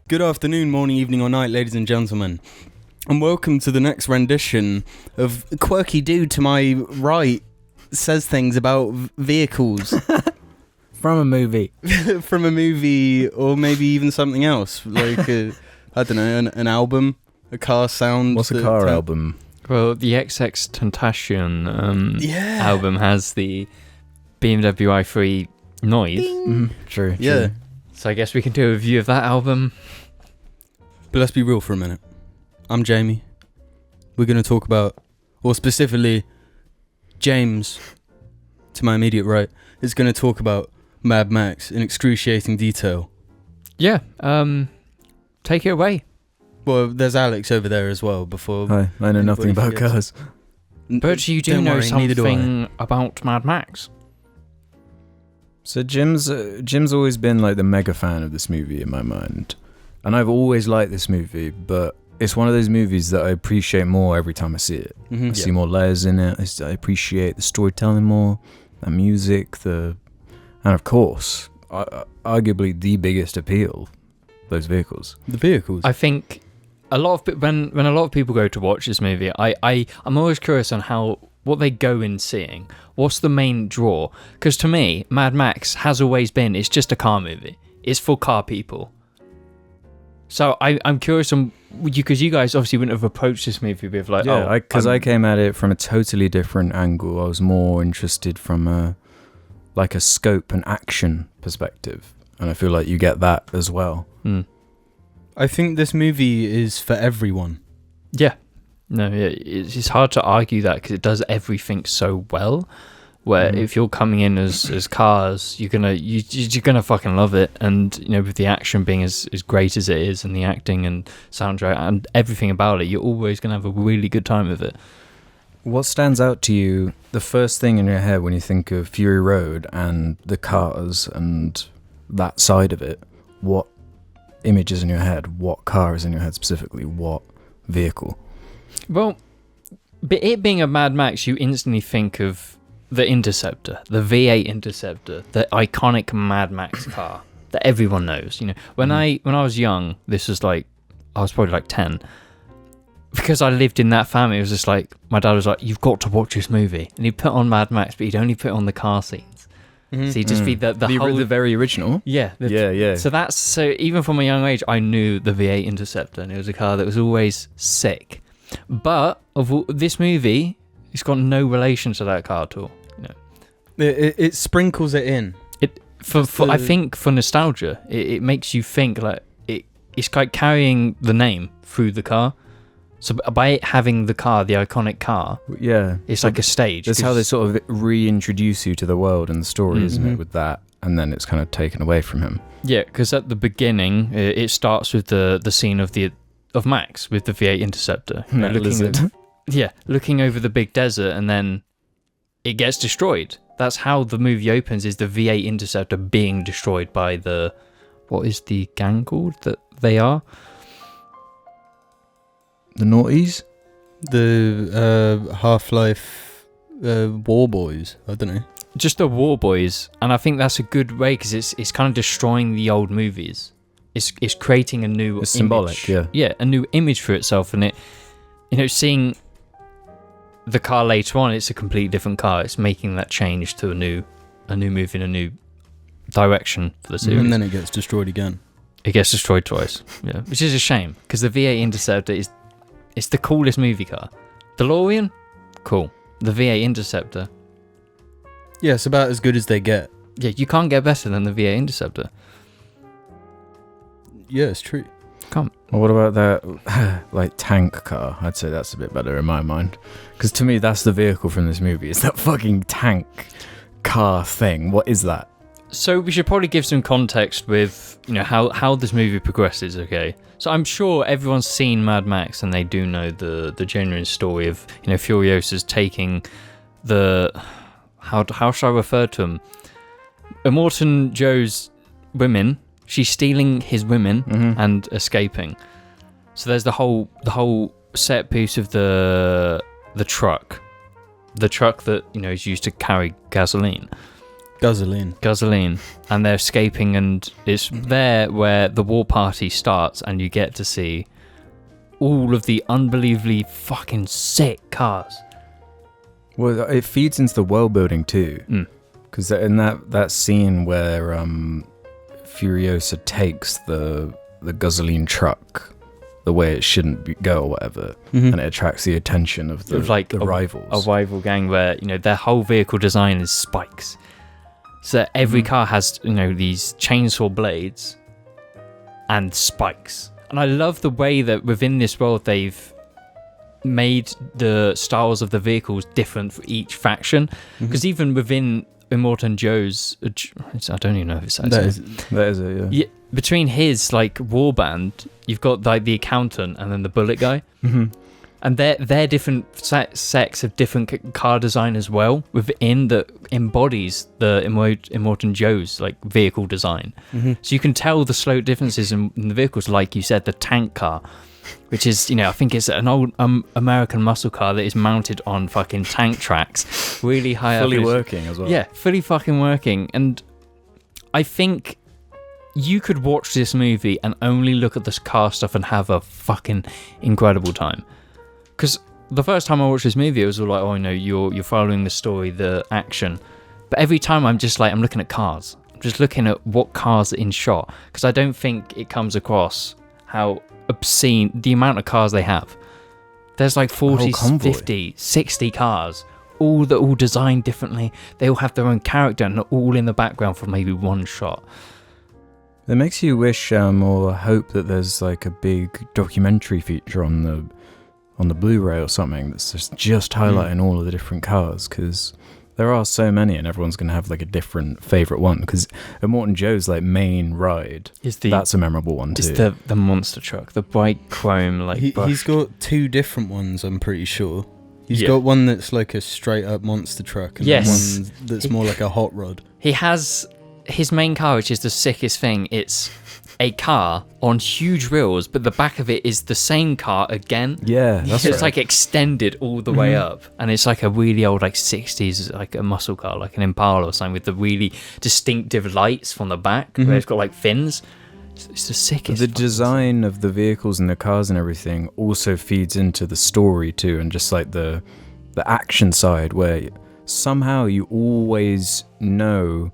Good afternoon, morning, evening or night, ladies and gentlemen. And welcome to the next rendition of Quirky Dude to my right says things about vehicles. From a movie. From a movie or maybe even something else. Like, I don't know, an album, a car sound. What's a car album? Well, the XXXTentacion album has the BMW i3 noise. True. Yeah. So I guess we can do a review of that album. But let's be real for a minute. I'm Jamie. We're going to talk about, or specifically, James, to my immediate right, is going to talk about Mad Max in excruciating detail. Yeah, take it away. Well, there's Alex over there as well before. Hi, I know nothing about cars. But you do Don't know worry, neither do I. something about Mad Max. So Jim's always been like the mega fan of this movie in my mind. And I've always liked this movie, but it's one of those movies that I appreciate more every time I see it. Mm-hmm. I see more layers in it. I appreciate the storytelling more, the music, and of course, arguably the biggest appeal, those vehicles. The vehicles. I think a lot of when a lot of people go to watch this movie, I'm always curious on what they go in seeing. What's the main draw? Because to me, Mad Max has always been, it's just a car movie. It's for car people. So I'm curious on, because you guys obviously wouldn't have approached this movie with like, I came at it from a totally different angle. I was more interested from a scope and action perspective, and I feel like you get that as well. I think this movie is for everyone. Yeah. No, yeah, it's hard to argue that because it does everything so well. Where if you're coming in as cars, you're gonna fucking love it, and you know, with the action being as great as it is, and the acting and soundtrack and everything about it, you're always gonna have a really good time with it. What stands out to you, the first thing in your head when you think of Fury Road and the cars and that side of it? What image is in your head? What car is in your head specifically? What vehicle? Well, but it being a Mad Max, you instantly think of the Interceptor, the V8 Interceptor, the iconic Mad Max car that everyone knows. You know, when I was young, this was like, I was probably like 10. Because I lived in that family, it was just like, my dad was like, you've got to watch this movie. And he'd put on Mad Max, but he'd only put on the car scenes. Mm-hmm. So he'd just be the very original? Yeah. Yeah. So even from a young age, I knew the V8 Interceptor, and it was a car that was always sick. But this movie, it's got no relation to that car at all. You know, It sprinkles it in. I think for nostalgia, it makes you think like it's like carrying the name through the car. So by it having the car, the iconic car, it's like a stage. That's how they sort of reintroduce you to the world and the story, isn't it? With that, and then it's kind of taken away from him. Yeah, because at the beginning, it starts with the scene of Max with the V8 Interceptor, looking over the big desert, and then it gets destroyed. That's how the movie opens, is the V8 Interceptor being destroyed by what is the gang called that they are? The Naughties? The Half-Life War Boys. I don't know. Just the War Boys, and I think that's a good way because it's kind of destroying the old movies. It's creating a new image. Symbolic, yeah, a new image for itself, and it, you know, seeing the car later on, it's a completely different car. It's making that change to a new movie in a new direction for the series. And then it gets destroyed again. It gets destroyed twice, yeah, which is a shame because the V8 Interceptor it's the coolest movie car. DeLorean, cool. The V8 Interceptor, yeah, it's about as good as they get. Yeah, you can't get better than the V8 Interceptor. Yeah, it's true. Come. Well, what about that, like, tank car? I'd say that's a bit better in my mind. Because to me, that's the vehicle from this movie. It's that fucking tank car thing. What is that? So we should probably give some context with, you know, how this movie progresses, okay? So I'm sure everyone's seen Mad Max and they do know the genuine story of, you know, Furiosa's taking how shall I refer to him? Immortan Joe's women. She's stealing his women and escaping. So there's the whole set piece of the truck that, you know, is used to carry gasoline. Guzzolene. And they're escaping, and it's there where the war party starts, and you get to see all of the unbelievably fucking sick cars. Well, it feeds into the world building too, because in that scene where Furiosa takes the Guzzolene truck the way it shouldn't go or whatever, and it attracts the attention of the rivals. A rival gang where, their whole vehicle design is spikes. So every car has, these chainsaw blades and spikes. And I love the way that within this world they've made the styles of the vehicles different for each faction. Because even within Immortan Joe's, I don't even know if it's that is it, yeah. Between his warband, you've got the accountant and then the bullet guy. And they're different sects of different car design as well within that embodies the Immortan Joe's vehicle design. So you can tell the slow differences in the vehicles, like you said, the tank car, which is, I think it's an old American muscle car that is mounted on fucking tank tracks, really high fully up. Working as well. Yeah, fully fucking working. And I think you could watch this movie and only look at this car stuff and have a fucking incredible time. Because the first time I watched this movie, it was all like, oh no, you're following the story, the action. But every time I'm just I'm looking at cars. I'm just looking at what cars are in shot. Because I don't think it comes across how obscene the amount of cars they have. There's 40, 50, 60 cars, all designed differently. They all have their own character and they're all in the background for maybe one shot. It makes you wish or hope that there's a big documentary feature on the Blu-ray or something that's just highlighting all of the different cars, because there are so many and everyone's going to have a different favourite one. Because Immortan Joe's main ride, that's a memorable one too. It's the monster truck, the bright chrome He's got two different ones, I'm pretty sure. He's got one that's a straight up monster truck, and one that's more like a hot rod. He has his main car, which is the sickest thing. It's a car on huge wheels, but the back of it is the same car again. Yeah, that's It's right. extended all the way up, and it's a really old 60s a muscle car, like an Impala or something, with the really distinctive lights from the back where it's got fins. It's the sickest. The design of the vehicles and the cars and everything also feeds into the story too, and just the action side, where somehow you always know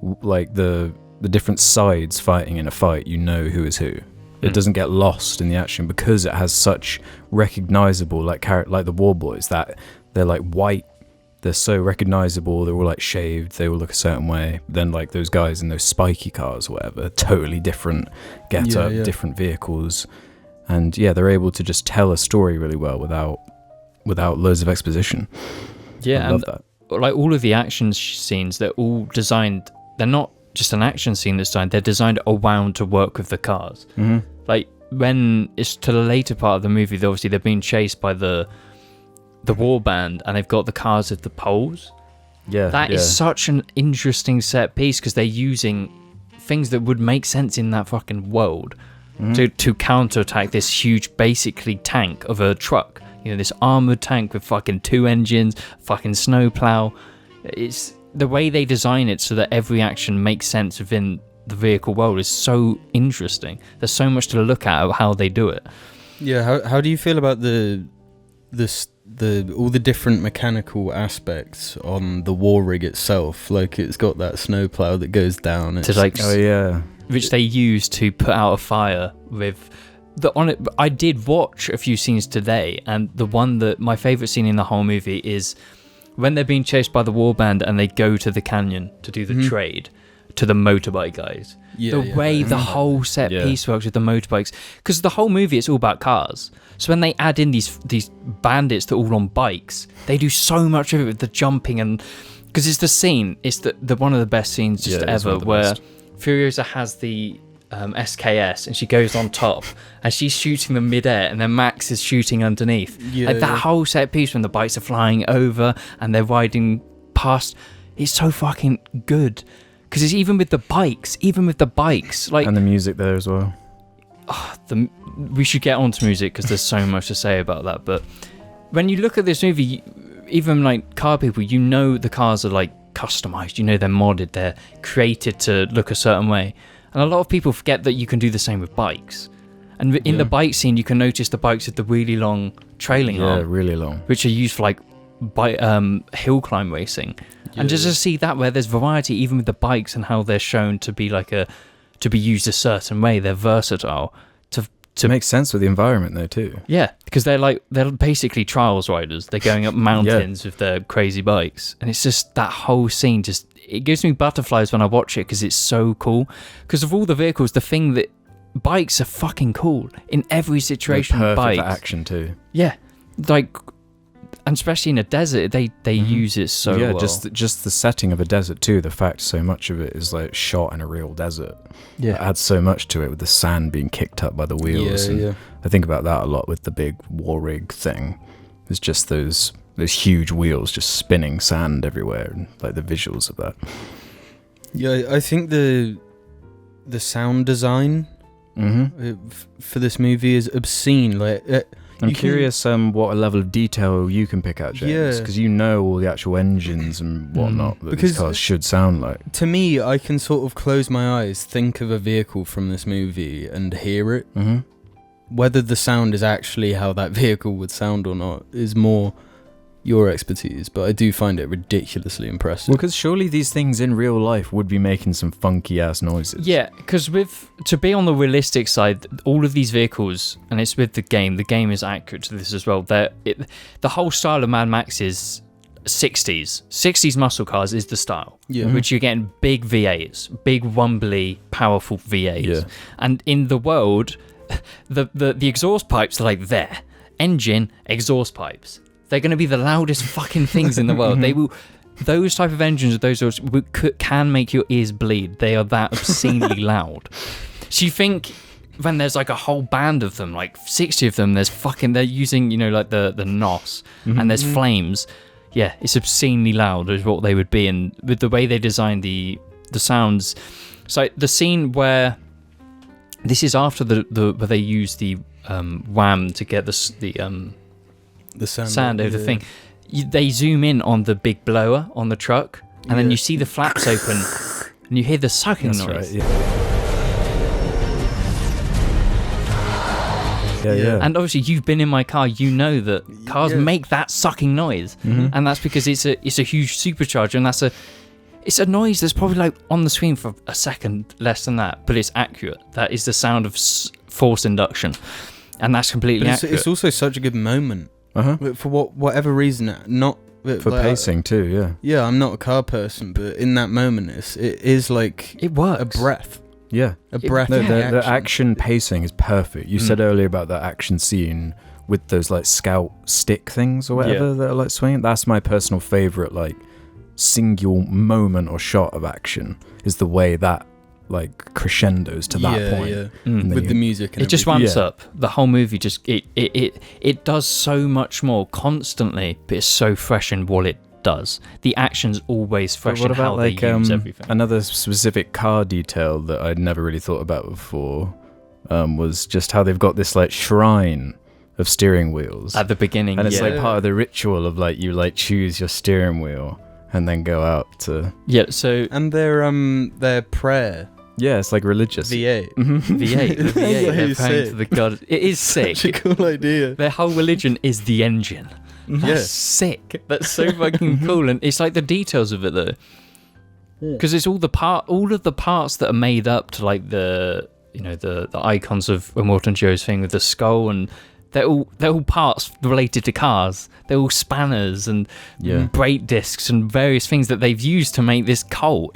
the different sides fighting in a fight. You know who is who. It doesn't get lost in the action because it has such recognizable character, like the War Boys, that they're white. They're so recognizable. They're all shaved. They all look a certain way. Then those guys in those spiky cars or whatever, totally different get up, different vehicles, and they're able to just tell a story really well without loads of exposition. Yeah, I love that. All of the action scenes, they're all designed. They're not just an action scene that's designed. They're designed around to work with the cars. When it's to the later part of the movie, they're being chased by the war band, and they've got the cars with the poles. That is such an interesting set piece, because they're using things that would make sense in that fucking world to counterattack this huge, basically tank of a truck. This armored tank with fucking 2 engines, fucking snowplow. It's the way they design it so that every action makes sense within the vehicle world is so interesting. There's so much to look at how they do it. Yeah, how do you feel about the all the different mechanical aspects on the war rig itself? It's got that snowplow that goes down. Which they use to put out a fire with. I did watch a few scenes today, and the one that my favourite scene in the whole movie is when they're being chased by the warband and they go to the canyon to do the trade to the motorbike guys. The way the whole set piece works with the motorbikes, because the whole movie it's all about cars. So when they add in these bandits that are all on bikes, they do so much of it with the jumping, and because it's the scene, it's the one of the best scenes ever, where Furiosa has the SKS and she goes on top and she's shooting them mid-air, and then Max is shooting underneath. That whole set piece when the bikes are flying over and they're riding past, it's so fucking good, because it's even with the bikes and the music there as well. We should get onto music because there's so much to say about that. But when you look at this movie, even car people, the cars are customized, you know, they're modded, they're created to look a certain way. And a lot of people forget that you can do the same with bikes. And in the bike scene, you can notice the bikes with the really long trailing arm. Yeah, really long. Which are used for like hill climb racing. And just to see that where there's variety even with the bikes and how they're shown to be to be used a certain way, they're versatile. To make sense with the environment though too. Yeah, because they're basically trials riders. They're going up mountains with their crazy bikes. And it's just that whole scene it gives me butterflies when I watch it because it's so cool. Because of all the vehicles, the thing that bikes are fucking cool in every situation. They're perfect bikes for action too. Yeah, like, and especially in a desert, they use it so well. just the setting of a desert too. The fact so much of it is like shot in a real desert. Yeah, it adds so much to it with the sand being kicked up by the wheels. I think about that a lot with the big war rig thing. It's just those huge wheels just spinning sand everywhere, and like the visuals of that. Yeah, I think the sound design for this movie is obscene. Like, I'm curious what a level of detail you can pick out, James, because you know all the actual engines and whatnot that these cars should sound like. To me, I can sort of close my eyes, think of a vehicle from this movie and hear it. Whether the sound is actually how that vehicle would sound or not is more your expertise, but I do find it ridiculously impressive. Well, because surely these things in real life would be making some funky ass noises. Yeah, because to be on the realistic side, all of these vehicles, and it's with the game is accurate to this as well. The whole style of Mad Max is 60s muscle cars is the style, which you're getting big V8s, big rumbly, powerful V8s, and in the world, the exhaust pipes are like there, engine, exhaust pipes. They're going to be the loudest fucking things in the world. They will. Those type of engines with those can make your ears bleed. They are that obscenely loud. So you think when there's like a whole band of them, like 60 of them, they're using, you know, like the NOS, and there's flames. Yeah, it's obscenely loud is what they would be. And with the way they designed the sounds, so the scene where this is after where they use the wham to get the sand over the thing. They zoom in on the big blower on the truck, and then you see the flaps open, and you hear the sucking noise. Right, yeah. And obviously, you've been in my car. You know that cars make that sucking noise, and that's because it's a huge supercharger, and it's a noise that's probably like on the screen for a second less than that, but it's accurate. That is the sound of force induction, and that's completely accurate. It's also such a good moment. For whatever reason, not for like, pacing too. Yeah, I'm not a car person, but in that moment, it is like it works. A breath. Yeah, a breath. No, the action pacing is perfect. You said earlier about that action scene with those like scout stick things or whatever that are like swinging. That's my personal favorite, like single moment or shot of action. Is the way that like crescendos to that point with the music and it just ramps up the whole movie. Just it does so much more constantly, but it's so fresh in what it does. The action's always fresh in how they use everything. Another specific car detail that I'd never really thought about before was just how they've got this like shrine of steering wheels at the beginning, and it's like part of the ritual of like you like choose your steering wheel and then go out to and their prayer. Yeah, it's like religious. V8. V8. The V8. They're praying to the god. It is sick. Such a cool idea. Their whole religion is the engine. That's sick. That's so fucking cool. And it's like the details of it though. Because it's all of the parts that are made up to like the icons of Immortal Joe's thing with the skull, and they're all parts related to cars. They're all spanners and brake discs and various things that they've used to make this coal.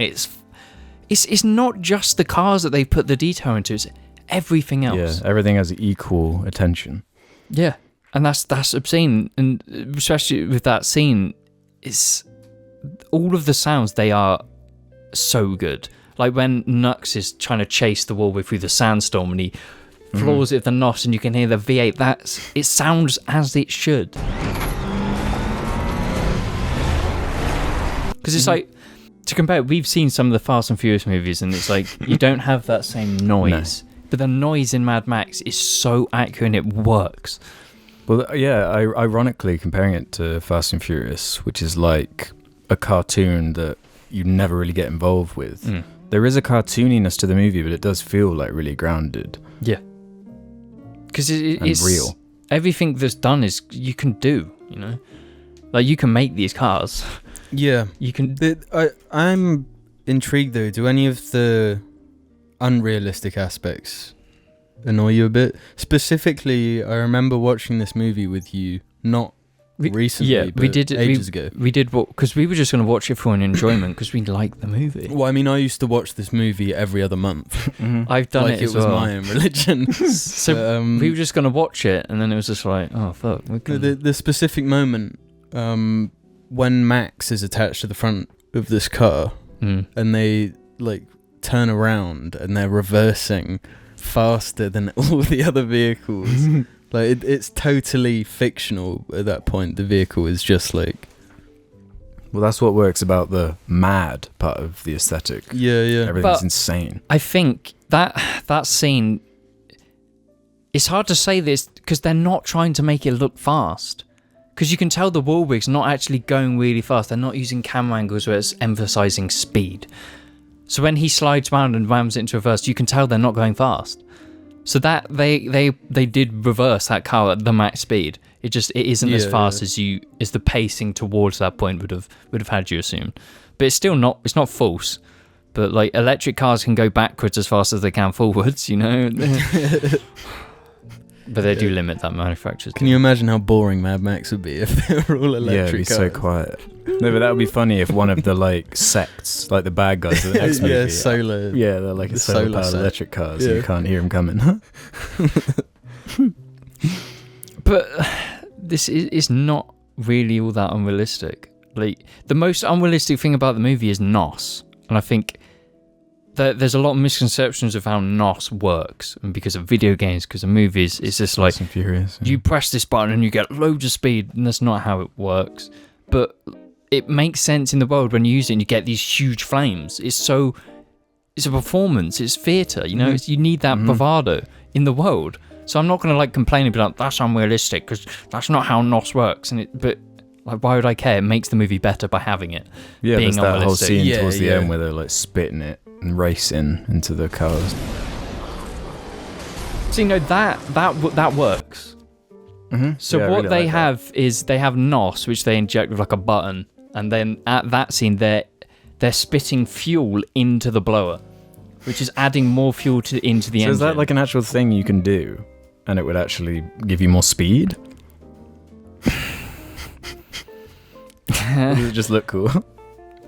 It's not just the cars that they put the detail into, it's everything else. Yeah, everything has equal attention. Yeah, and that's obscene. And especially with that scene, it's all of the sounds, they are so good. Like when Nux is trying to chase the wall through the sandstorm and he floors it with the NOS and you can hear the V8, it sounds as it should. Because it's like, to compare, we've seen some of the Fast and Furious movies, and it's like you don't have that same noise, but the noise in Mad Max is so accurate and it works. Well, ironically, comparing it to Fast and Furious, which is like a cartoon that you never really get involved with. Mm. There is a cartooniness to the movie, but it does feel like really grounded. Yeah. Because it's real. Everything that's done is you can do, you know? Like, you can make these cars. Yeah. You can... I'm intrigued, though. Do any of the unrealistic aspects annoy you a bit? Specifically, I remember watching this movie with you, not recently, but ages ago. We did what... Because we were just going to watch it for an enjoyment, because we liked the movie. Well, I mean, I used to watch this movie every other month. I've done like it as was well. my own religion. So we were just going to watch it, and then it was just like, oh, fuck. The specific moment when Max is attached to the front of this car, and they, like, turn around, and they're reversing faster than all the other vehicles. Like, it's totally fictional at that point. The vehicle is just like... Well, that's what works about the mad part of the aesthetic. Yeah. Everything's insane. I think that scene... It's hard to say this, because they're not trying to make it look fast. Because you can tell the Warwig's not actually going really fast. They're not using camera angles where it's emphasizing speed. So when he slides around and rams it into reverse, you can tell they're not going fast. So that they did reverse that car at the max speed. It isn't as fast as the pacing towards that point would have had you assume. But it's not false. But like, electric cars can go backwards as fast as they can forwards, you know. But they do limit that manufacturers. Can you imagine how boring Mad Max would be if they were all electric Yeah, it'd be cars? so quiet. No, but that would be funny if one of the, like, sects, like the bad guys of the next movie. Yeah, solar. Yeah, they're like the solar solar powered set. electric cars. Yeah. You can't hear them coming. But this is not really all that unrealistic. Like, the most unrealistic thing about the movie is NOS, and I think that there's a lot of misconceptions of how NOS works, and because of video games, because of movies, it's just like Furious, you press this button and you get loads of speed, and that's not how it works. But it makes sense in the world when you use it and you get these huge flames. It's a performance, it's theatre, you know. You need that bravado in the world. So I'm not going to like complain and be like, that's unrealistic, because that's not how NOS works. But like, why would I care? It makes the movie better by having it. Yeah, being there's that whole unrealistic. scene towards the end where they're like spitting it and racing into the cars. So you know that works. So Yeah, I what really they like have is they have NOS, which they inject with like a button, and then at that scene they're spitting fuel into the blower, which is adding more fuel into the engine. So is that like an actual thing you can do, and it would actually give you more speed? Or does it just look cool?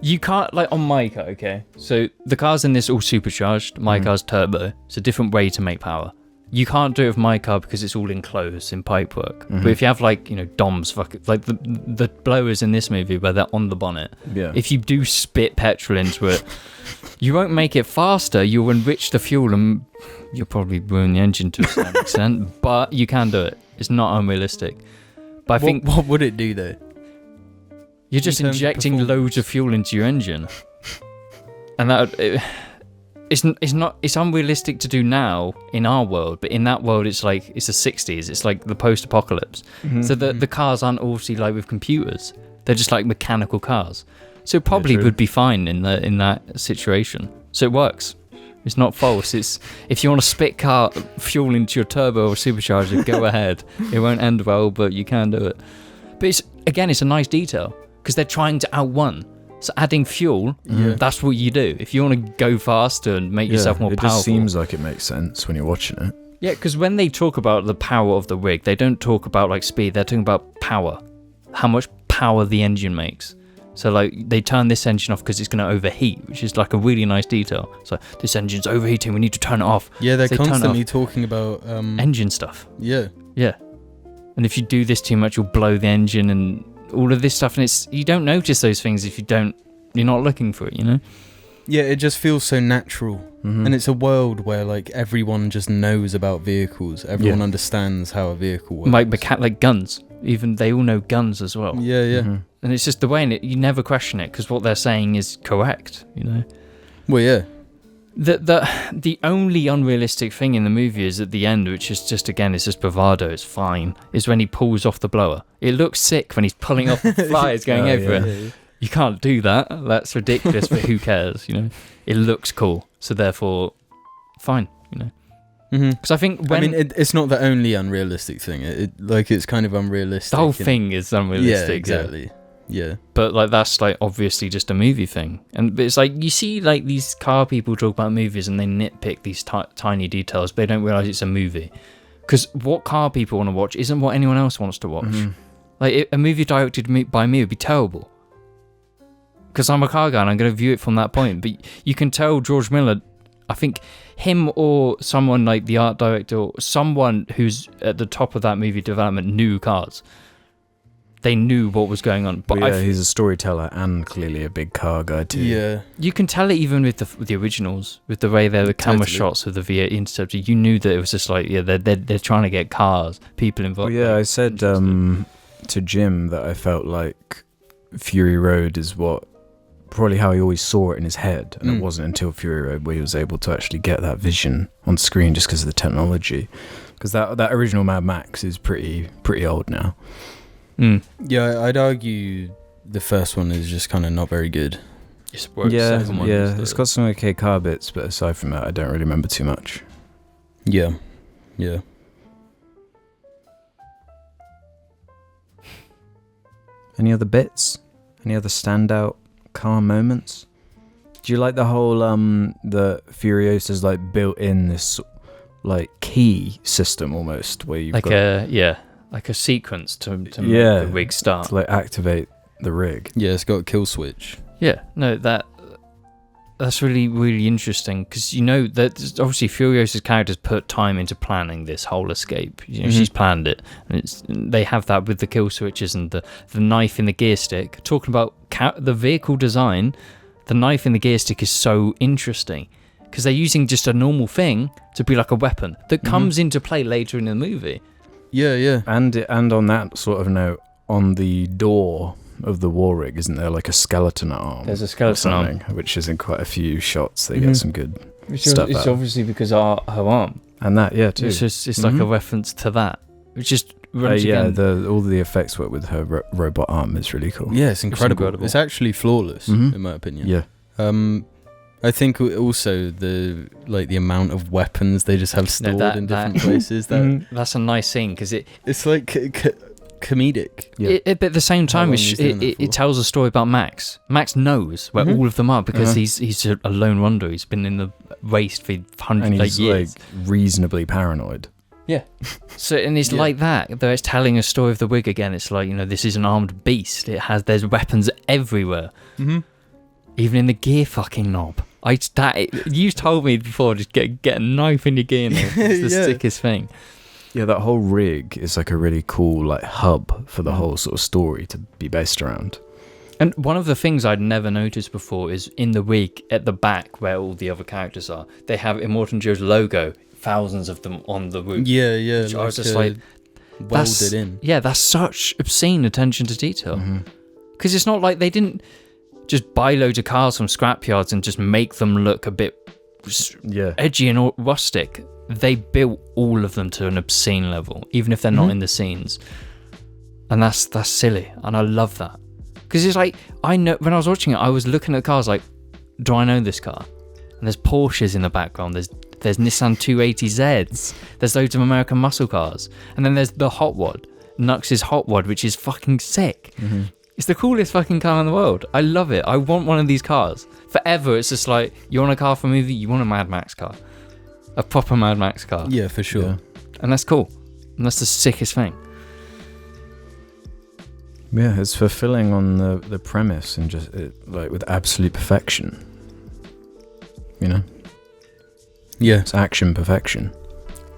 You can't, like, on my car, okay? So the cars in this all supercharged. My car's turbo. It's a different way to make power. You can't do it with my car because it's all enclosed in pipework. But if you have, like, you know, DOMs, like the blowers in this movie where they're on the bonnet, if you do spit petrol into it, you won't make it faster. You'll enrich the fuel and you'll probably ruin the engine to a certain extent. But you can do it. It's not unrealistic. But I think... What would it do, though? You're just injecting loads of fuel into your engine, and it's unrealistic to do now in our world. But in that world, it's like it's the 60s. It's like the post-apocalypse. So the cars aren't obviously like with computers. They're just like mechanical cars. So it probably would be fine in that situation. So it works. It's not false. It's if you want to spit car fuel into your turbo or supercharger, go ahead. It won't end well, but you can do it. But it's a nice detail. Because they're trying to outrun. So adding fuel, that's what you do. If you want to go faster and make yourself more powerful. It just seems like it makes sense when you're watching it. Yeah, because when they talk about the power of the rig, they don't talk about like speed. They're talking about power. How much power the engine makes. So like they turn this engine off because it's going to overheat, which is like a really nice detail. So this engine's overheating. We need to turn it off. Yeah, they're so constantly talking about... engine stuff. Yeah. Yeah. And if you do this too much, you'll blow the engine and... all of this stuff, and you don't notice those things if you're not looking for it, you know? Yeah, it just feels so natural. And it's a world where like everyone just knows about vehicles. Everyone understands how a vehicle works. Like guns. Even they all know guns as well. Yeah. And it's just the way in it, you never question it because what they're saying is correct, you know? Well, yeah. The only unrealistic thing in the movie is at the end, which is just, again, it's just bravado, it's fine, is when he pulls off the blower. It looks sick when he's pulling off the flies going over it. You can't do that. That's ridiculous, but who cares, you know? It looks cool, so therefore, fine, you know? Because I think when... it's not the only unrealistic thing. It's kind of unrealistic. The whole thing is unrealistic. Yeah, exactly. Yeah. But, like, that's, like, obviously just a movie thing. And it's like, you see, like, these car people talk about movies and they nitpick these tiny details, but they don't realise it's a movie. Because what car people want to watch isn't what anyone else wants to watch. Like, a movie directed by me would be terrible. Because I'm a car guy and I'm going to view it from that point. But you can tell George Miller, I think him or someone like the art director or someone who's at the top of that movie development knew cars. They knew what was going on. But he's a storyteller and clearly a big car guy too. Yeah. You can tell it even with the originals, with the way the camera shots of the V8 Interceptor. You knew that it was just like, they're trying to get cars, people involved. Well, yeah, I said to Jim that I felt like Fury Road is probably how he always saw it in his head, and it wasn't until Fury Road where he was able to actually get that vision on screen just because of the technology. Because that original Mad Max is pretty old now. Yeah, I'd argue the first one is just kind of not very good. It's got some okay car bits, but aside from that, I don't really remember too much. Yeah. Any other bits? Any other standout car moments? Do you like the whole the Furiosa's like built in this like key system almost where you've got like a sequence to make the rig start, to like activate the rig. Yeah, it's got a kill switch. Yeah, no, that's really, really interesting because you know that obviously Furiosa's characters put time into planning this whole escape. You know, she's planned it, and they have that with the kill switches and the knife in the gear stick. Talking about the vehicle design, the knife in the gear stick is so interesting because they're using just a normal thing to be like a weapon that comes into play later in the movie. Yeah. And on that sort of note, on the door of the war rig, isn't there like a skeleton arm? There's a skeleton arm, which is in quite a few shots. They get some good stuff. It's obviously because her arm, and that too. It's like a reference to that, which is all the effects work with her robot arm is really cool. Yeah, it's incredible. It's actually flawless in my opinion. Yeah. I think also the amount of weapons they just have stored in different places. That's a nice scene because it's like comedic. Yeah. But at the same time, it tells a story about Max. Max knows where all of them are because he's a lone wanderer. He's been in the waste for hundreds of years. Like reasonably paranoid. Yeah. So it's like that. Though it's telling a story of the wig again. It's like, you know, this is an armed beast. There's weapons everywhere. Even in the gear fucking knob. You told me before, just get a knife in your gear knob. It's the sickest thing. Yeah, that whole rig is like a really cool like hub for the whole sort of story to be based around. And one of the things I'd never noticed before is in the wig at the back where all the other characters are, they have Immortan Joe's logo, thousands of them on the roof. Yeah. Which I was just like, welded in. Yeah, that's such obscene attention to detail. Because it's not like they didn't just buy loads of cars from scrapyards and just make them look a bit edgy and rustic. They built all of them to an obscene level, even if they're not in the scenes. And that's silly, and I love that. Because it's like, I know, when I was watching it, I was looking at the cars like, do I know this car? And there's Porsches in the background, there's Nissan 280Zs, there's loads of American muscle cars, and then there's the Hot Wad, Nux's Hot Wad, which is fucking sick. It's the coolest fucking car in the world. I love it. I want one of these cars. Forever, it's just like, you want a car for a movie? You want a Mad Max car. A proper Mad Max car. Yeah, for sure. Yeah. And that's cool. And that's the sickest thing. Yeah, it's fulfilling on the premise and just like with absolute perfection. You know? Yeah. It's action perfection.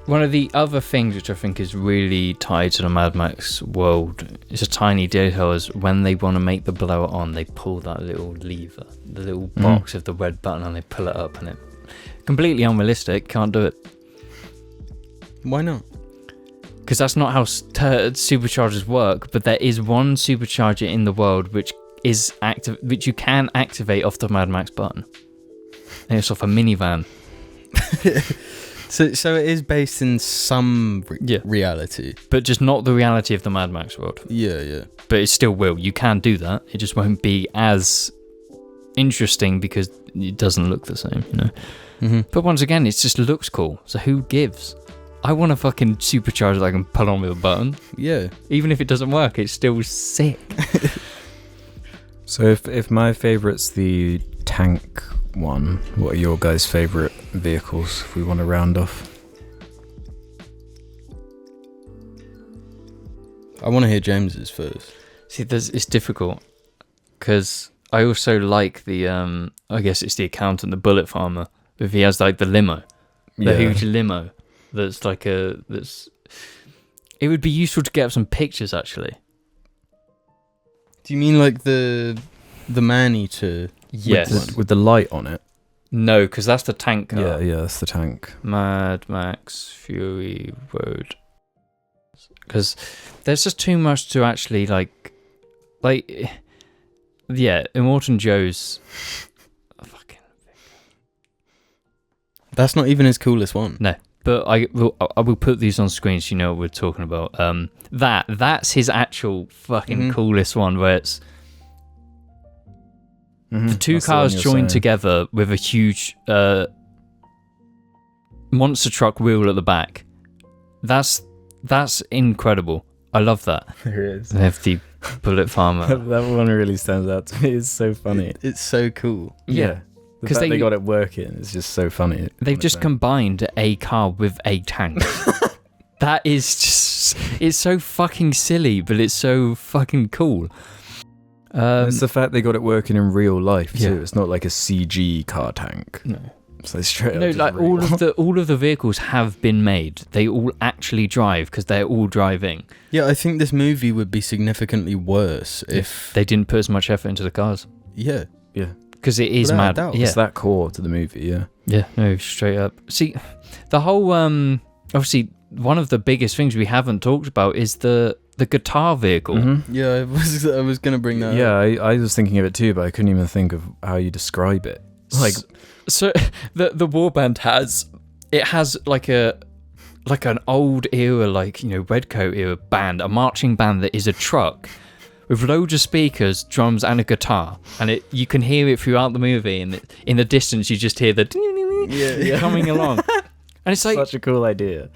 One of the other things which I think is really tied to the Mad Max world is a tiny detail is when they want to make the blower on, they pull that little lever, the little box of the red button, and they pull it up, and it completely unrealistic, can't do it. Why not? Because that's not how superchargers work, but there is one supercharger in the world which is active, which you can activate off the Mad Max button. And it's off a minivan. So it is based in some Yeah. reality. But just not the reality of the Mad Max world. Yeah. But it still will. You can do that. It just won't be as interesting because it doesn't look the same, you know. Mm-hmm. But once again, it just looks cool. So who gives? I want a fucking supercharger that I can pull on with a button. Yeah. Even if it doesn't work, it's still sick. So if my favourite's the tank one, what are your guys' favourite vehicles if we want to round off? I want to hear James's first. See, it's difficult because I also like the I guess it's the accountant, the bullet farmer. If he has like the limo, the huge limo, that's like that's. It would be useful to get up some pictures actually. Do you mean like the man-eater? Yes. With the light on it. No, because that's the tank car. Yeah, that's the tank. Mad Max Fury Road. Because there's just too much to actually like, yeah, Immortan Joe's. Fucking. That's not even his coolest one. No, but I will put these on screen so you know what we're talking about. That's his actual fucking coolest one, where it's the two cars joined together with a huge monster truck wheel at the back. That's incredible. I love that. There it is. They have the bullet farmer. That one really stands out to me. It's so funny. It's so cool. Yeah. Because they got it working. It's just so funny. They've just combined a car with a tank. That is just... It's so fucking silly, but it's so fucking cool. It's the fact they got it working in real life too. Yeah. It's not like a CG car tank. No. It's like straight up. No, just like real. all of the vehicles have been made. They all actually drive because they're all driving. Yeah, I think this movie would be significantly worse if... They didn't put as much effort into the cars. Yeah. Yeah. Because it is Without a mad. doubt. Yeah. It's that core to the movie, yeah. Yeah, no, straight up. See, the whole obviously one of the biggest things we haven't talked about is the guitar vehicle. Mm-hmm. Yeah, I was going to bring that Yeah, up. I was thinking of it too, but I couldn't even think of how you describe it. Like, so the warband has like an old era, like, you know, Redcoat era band, a marching band that is a truck with loads of speakers, drums, and a guitar, and you can hear it throughout the movie, and in the distance you just hear the coming along, and it's like such a cool idea.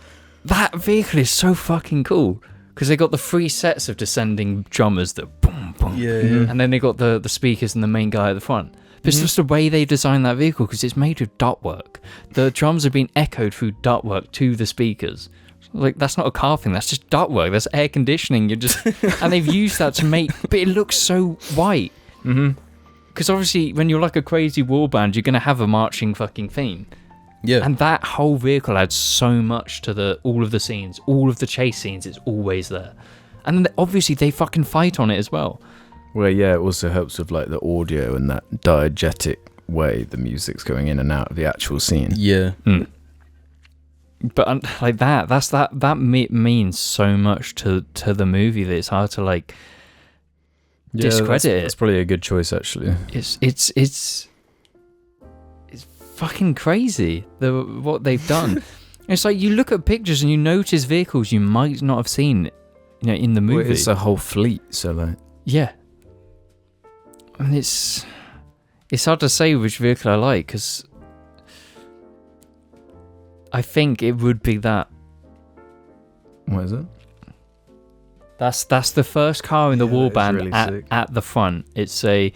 That vehicle is so fucking cool because they got the 3 sets of descending drummers that boom boom, Yeah, and then they got the speakers and the main guy at the front. But it's just the way they designed that vehicle because it's made with ductwork. The drums have been echoed through ductwork to the speakers. Like, that's not a car thing, that's just ductwork, that's air conditioning. And they've used that to make, but it looks so white. Because obviously when you're like a crazy war band, you're going to have a marching fucking theme. Yeah. And that whole vehicle adds so much to all of the scenes, all of the chase scenes, it's always there. And then obviously they fucking fight on it as well. Well, yeah, it also helps with like the audio and that diegetic way the music's going in and out of the actual scene. Yeah. But like that means so much to the movie that it's hard to like discredit it. It's probably a good choice, actually. It's fucking crazy what they've done. It's like you look at pictures and you notice vehicles you might not have seen, you know, in the movie. Well, it's a whole fleet, so like. Yeah. And it's hard to say which vehicle I like because I think it would be that. What is it? That's the first car in the warband really at the front. It's an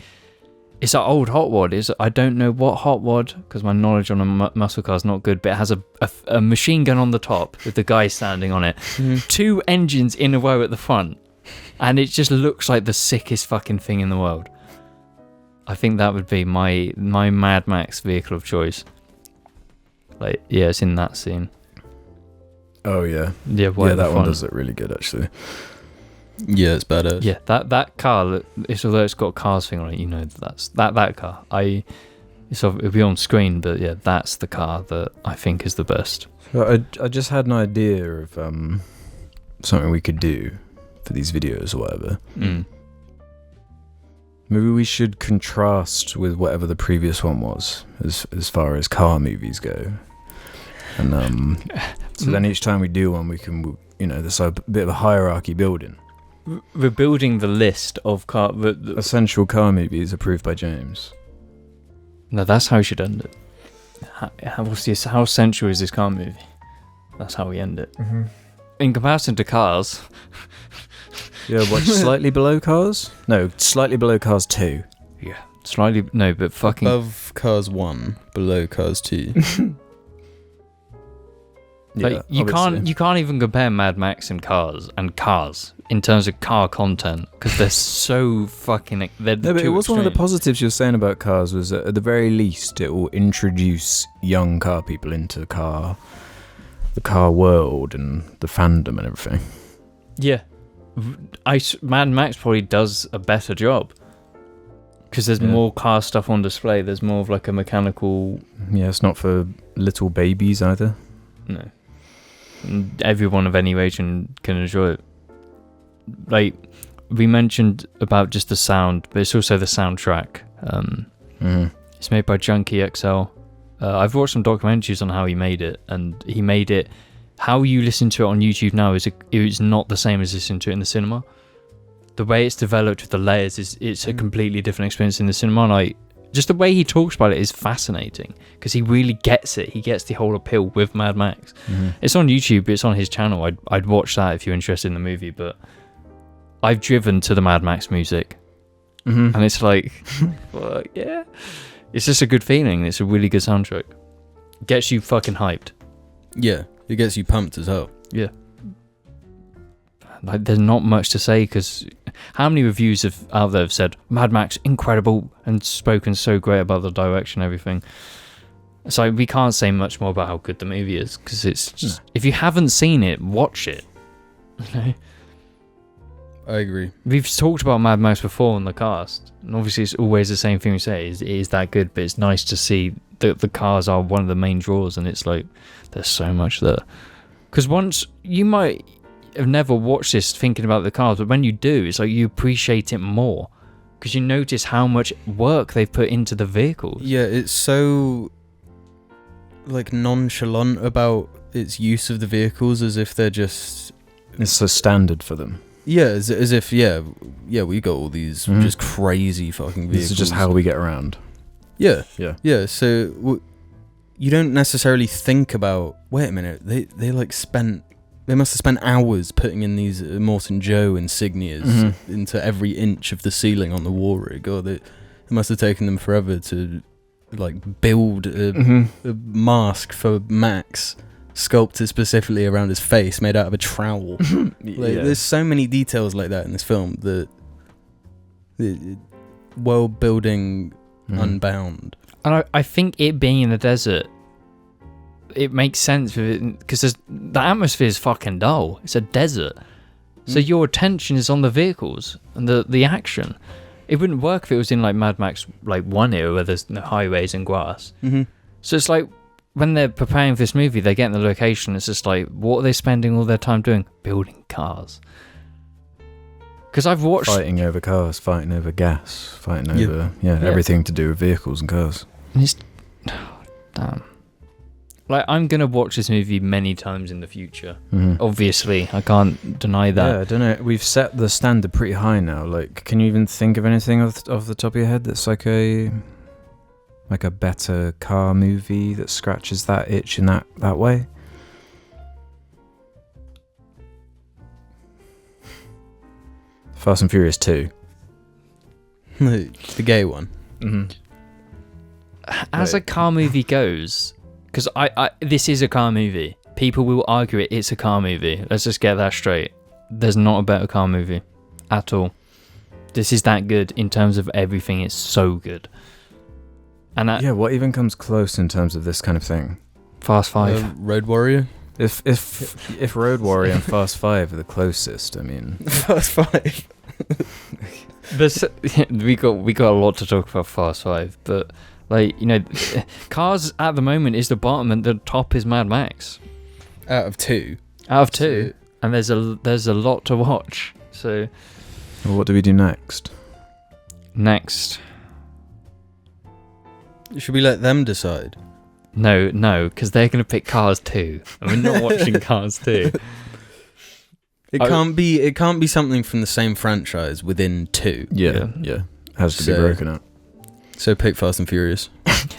old hot rod. I don't know what hot rod because my knowledge on a muscle car is not good, but it has a machine gun on the top with the guy standing on it. 2 engines in a row at the front, and it just looks like the sickest fucking thing in the world. I think that would be my Mad Max vehicle of choice. Like, yeah, it's in that scene. Oh yeah, Yeah, that one does look really good actually. Yeah, it's better. Yeah, that car, although it's got a cars thing on it, you know, that's that car. It'll be on screen, but yeah, that's the car that I think is the best. So I just had an idea of something we could do for these videos or whatever. Maybe we should contrast with whatever the previous one was, as far as car movies go. And so then each time we do one, we can, there's a bit of a hierarchy building. We're building the list of car. Essential car movies approved by James. No, that's how we should end it. How essential is this car movie? That's how we end it. Mm-hmm. In comparison to Cars. Yeah, watch Slightly Below Cars? No, Slightly Below Cars 2. Yeah, slightly. No, but fucking. Above Cars 1, below Cars 2. Like, you can't even compare Mad Max and Cars in terms of car content, because they're so fucking. They're no, but it was one of the positives you were saying about Cars was that at the very least it will introduce young car people into the car world and the fandom and everything. Yeah, Mad Max probably does a better job because there's more car stuff on display. There's more of like a mechanical. Yeah, it's not for little babies either. No. Everyone of any age can enjoy it. Like we mentioned about just the sound, but it's also the soundtrack. It's made by Junkie XL. I've watched some documentaries on how he made it, and he made it. How you listen to it on YouTube now is not the same as listening to it in the cinema. The way it's developed with the layers it's a completely different experience in the cinema. Like just the way he talks about it is fascinating because he really gets it. He gets the whole appeal with Mad Max. It's on YouTube. It's on his channel. I'd watch that if you're interested in the movie. But I've driven to the Mad Max music, and it's like, well, yeah, it's just a good feeling. It's a really good soundtrack. Gets you fucking hyped. Yeah, it gets you pumped as hell. Yeah. Like, there's not much to say because how many reviews out there have said Mad Max incredible and spoken so great about the direction and everything. So we can't say much more about how good the movie is because it's just, if you haven't seen it, watch it. I agree. We've talked about Mad Max before on the cast, and obviously it's always the same thing we say. It is that good, but it's nice to see that the cars are one of the main draws, and it's like there's so much there. Because once you might have never watched this thinking about the cars, but when you do, it's like you appreciate it more because you notice how much work they've put into the vehicles. Yeah, it's so like nonchalant about its use of the vehicles, as if they're just it's a standard for them. Yeah, as if we got all these just crazy fucking vehicles. This is just how we get around. Yeah. So you don't necessarily think about. Wait a minute, they must have spent hours putting in these Morton Joe insignias into every inch of the ceiling on the war rig. Or it must have taken them forever to like build a mask for Max, sculpted specifically around his face, made out of a trowel. There's so many details like that in this film. The world building unbound. And I think it being in the desert, it makes sense because the atmosphere is fucking dull. It's a desert, so your attention is on the vehicles and the action. It wouldn't work if it was in like Mad Max like 1 era where there's no highways and grass. So it's like when they're preparing for this movie, they get in the location. It's just like, what are they spending all their time doing? Building cars. Because I've watched fighting over cars, fighting over gas, fighting over everything to do with vehicles and cars. And it's damn. Like, I'm going to watch this movie many times in the future. Obviously, I can't deny that. Yeah, I don't know. We've set the standard pretty high now. Like, can you even think of anything off the top of your head that's like a better car movie that scratches that itch in that way? Fast and Furious 2. The gay one. As a car movie goes, because this is a car movie. People will argue it's a car movie. Let's just get that straight. There's not a better car movie at all. This is that good in terms of everything. It's so good. And what even comes close in terms of this kind of thing? Fast 5. Road Warrior. If Road Warrior and Fast 5 are the closest, I mean, Fast 5. we got a lot to talk about Fast 5, but like, Cars at the moment is the bottom and the top is Mad Max. Out of two, and there's a lot to watch. So, well, what do we do next? Should we let them decide? No, because they're going to pick Cars 2. And we're not watching Cars 2. It can't be something from the same franchise within 2. Yeah. Has to be broken up. So pick Fast and Furious.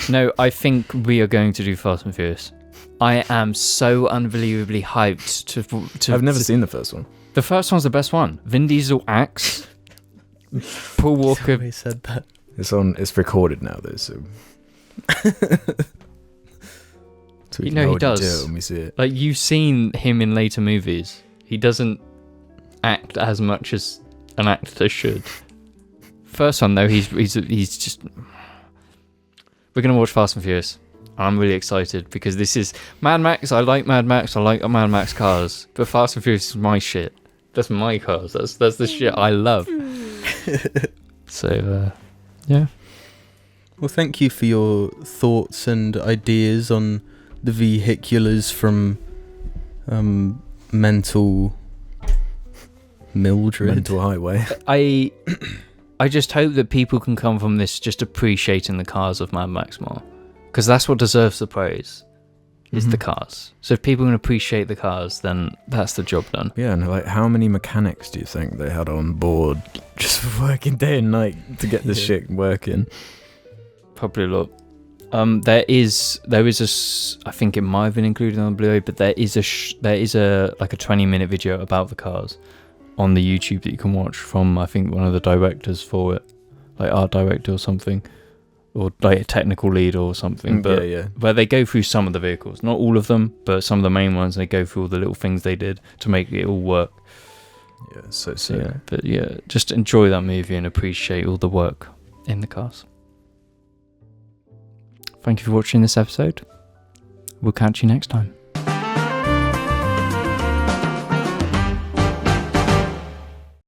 No, I think we are going to do Fast and Furious. I am so unbelievably hyped to. I've never seen the first one. The first one's the best one. Vin Diesel acts. Paul Walker. He said that. It's recorded now though, so. So You know he does. When we see it. Like, you've seen him in later movies. He doesn't act as much as an actor should. First one though, he's just. We're gonna watch Fast and Furious. I'm really excited because this is Mad Max. I like Mad Max. I like Mad Max cars, but Fast and Furious is my shit. That's my cars. That's the shit I love. So, yeah. Well, thank you for your thoughts and ideas on the vehiculars from Mental Mildred. Mental Highway. I just hope that people can come from this just appreciating the cars of Mad Max more, because that's what deserves the praise. Is the cars. So if people can appreciate the cars, then that's the job done. Yeah, and like, how many mechanics do you think they had on board just working day and night to get this shit working? Probably a lot. There is I think it might have been included on the Blu-ray, but there is a like a 20-minute video about the cars on the YouTube that you can watch from, I think, one of the directors for it, like art director or something, or like a technical lead or something. But where they go through some of the vehicles, not all of them, but some of the main ones. They go through all the little things they did to make it all work. Yeah, so yeah, but yeah, just enjoy that movie and appreciate all the work in the cars. Thank you for watching this episode. We'll catch you next time.